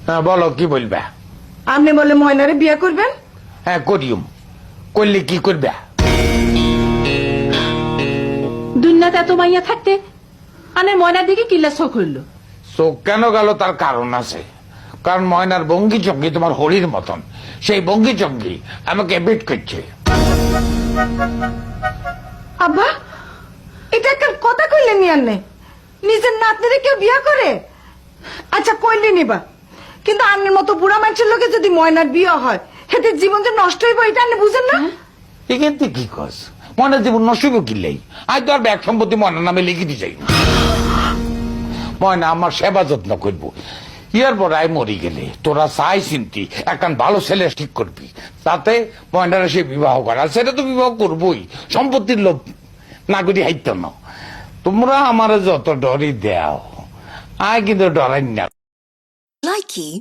হ্যাঁ বলো, কি বলবে? আপনি বলে ময়নারে বিয়ে করবেন? হ্যাঁ করিম, করলে কি করবে? দুনিয়াতে এত মাইয়া থাকতে আনের ময়নার দিকে কিল্লা চোখ হইল। চোখ কেন গেল তার কারণ আছে। কারণ ময়নার ভঙ্গি চঙ্গি তোমার হরির মতন, সেই ভঙ্গি চঙ্গি আমাকে বেট করছে। আব্বা, এটা একটা কথা কইলেন নি আন্নে? নিজের নাতনিরে কেউ বিয়ে করে? আচ্ছা কইলে নিবা, কিন্তু আন্নের মতো বুড়া মানুষের লোকে যদি ময়নার বিয়ে হয়, এতে জীবন যে নষ্ট হইব, এটা আপনি বুঝেন না? এখান থেকে কি কস? ময়নার জীবন নষ্ট হইব কিনলেই আজ তো আর ব্যাগ সম্পত্তি ময়নার নামে লিখে দিয়ে যাই। ময়না আমার সেবা যত্ন করবো। ইয়ার পর আয় মরি গেলে তোরা চাই চিন্তি একটা ভালো ছেলে ঠিক করবি, তাতে ময়নারা সে বিবাহ করা, সেটা তো বিবাহ করবোই, সম্পত্তির লোভ না করি হাইত না। তোমরা আমার যত ডরি দেও, আয় কিন্তু ডরাই না। Likey